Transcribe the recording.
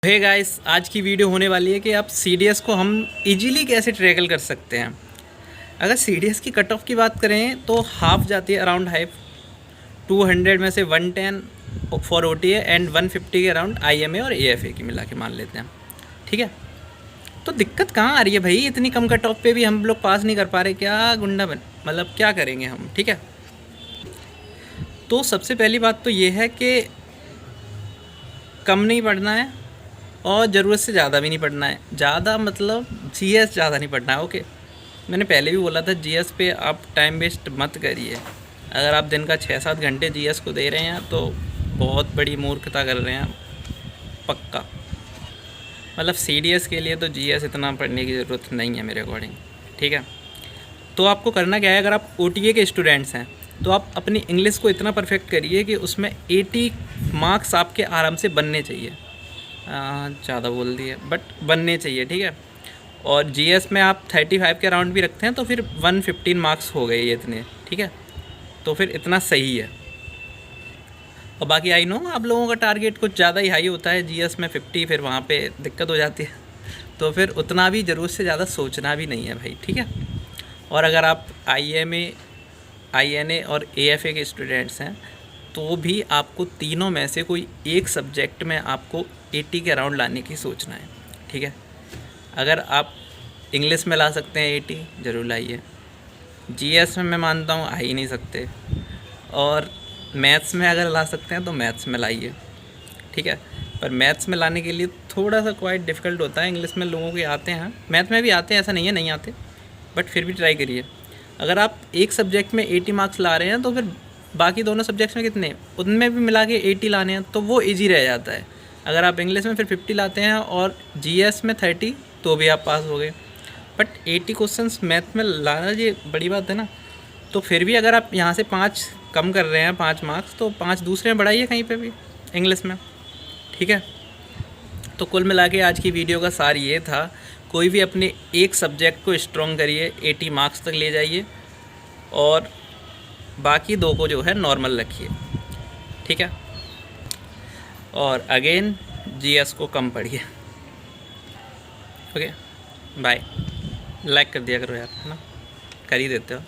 Hey guys, आज की video होने वाली है कि आप सीडीएस को हम इजीली कैसे ट्रैकल कर सकते हैं। अगर सीडीएस की कट ऑफ की बात करें तो हाफ जाती है अराउंड हाइप 200 में से 110 फॉर ओटीए एंड 150 के अराउंड आईएमए और एएफए की मिला के मान लेते हैं। ठीक है, तो दिक्कत कहाँ आ रही है भाई? इतनी कम कट ऑफ पे भी हम लोग पास नहीं कर पा रहे, क्या गुंडा बन मतलब क्या करेंगे हम? ठीक है, तो सबसे पहली बात तो ये है कि कम नहीं पढ़ना है और ज़रूरत से ज़्यादा भी नहीं पढ़ना है। ज़्यादा मतलब जीएस ज़्यादा नहीं पढ़ना है। ओके, मैंने पहले भी बोला था जीएस पे आप टाइम वेस्ट मत करिए। अगर आप दिन का 6-7 घंटे जीएस को दे रहे हैं तो बहुत बड़ी मूर्खता कर रहे हैं पक्का। मतलब सीडीएस के लिए तो जीएस इतना पढ़ने की ज़रूरत नहीं है मेरे अकॉर्डिंग। ठीक है, तो आपको करना क्या है, अगर आप ओटीए के स्टूडेंट्स हैं तो आप अपनी इंग्लिश को इतना परफेक्ट करिए कि उसमें 80 मार्क्स आपके आराम से बनने चाहिए। ज़्यादा बोल दिए बट बनने चाहिए। ठीक है, और जीएस में आप 35 के अराउंड भी रखते हैं तो फिर 115 मार्क्स हो गए ये इतने। ठीक है, तो फिर इतना सही है। और बाकी आई नो आप लोगों का टारगेट कुछ ज़्यादा ही हाई होता है जीएस में 50, फिर वहाँ पे दिक्कत हो जाती है। तो फिर उतना भी ज़रूरत से ज़्यादा सोचना भी नहीं है भाई। ठीक है, और अगर आप आईएमए, आईएनए और एएफए के स्टूडेंट्स हैं तो भी आपको तीनों में से कोई एक सब्जेक्ट में आपको 80 के अराउंड लाने की सोचना है। ठीक है, अगर आप इंग्लिश में ला सकते हैं 80 ज़रूर लाइए। जीएस में मैं मानता हूँ आ ही नहीं सकते, और मैथ्स में अगर ला सकते हैं तो मैथ्स में लाइए। ठीक है, पर मैथ्स में लाने के लिए थोड़ा सा क्वाइट डिफ़िकल्ट होता है। इंग्लिश में लोगों के आते हैं, मैथ में भी आते हैं, ऐसा नहीं है नहीं आते, बट फिर भी ट्राई करिए। अगर आप एक सब्जेक्ट में 80 मार्क्स ला रहे हैं तो फिर बाकी दोनों सब्जेक्ट्स में कितने, उनमें भी मिला के 80 लाने हैं तो वो इजी रह जाता है। अगर आप इंग्लिश में फिर 50 लाते हैं और जीएस में 30 तो भी आप पास हो गए, बट 80 क्वेश्चंस मैथ में लाना ये बड़ी बात है ना। तो फिर भी अगर आप यहाँ से 5 कम कर रहे हैं, 5 मार्क्स, तो 5 दूसरे में बढ़ाइए कहीं पे भी इंग्लिश में। ठीक है, तो कुल मिला के आज की वीडियो का सार ये था, कोई भी अपने एक सब्जेक्ट को स्ट्रॉन्ग करिए, 80 मार्क्स तक ले जाइए और बाकी दो को जो है नॉर्मल रखिए। ठीक है, और अगेन जीएस को कम पढ़िए। Okay, bye. लाइक कर दिया करो यार, है ना, कर ही देते हो।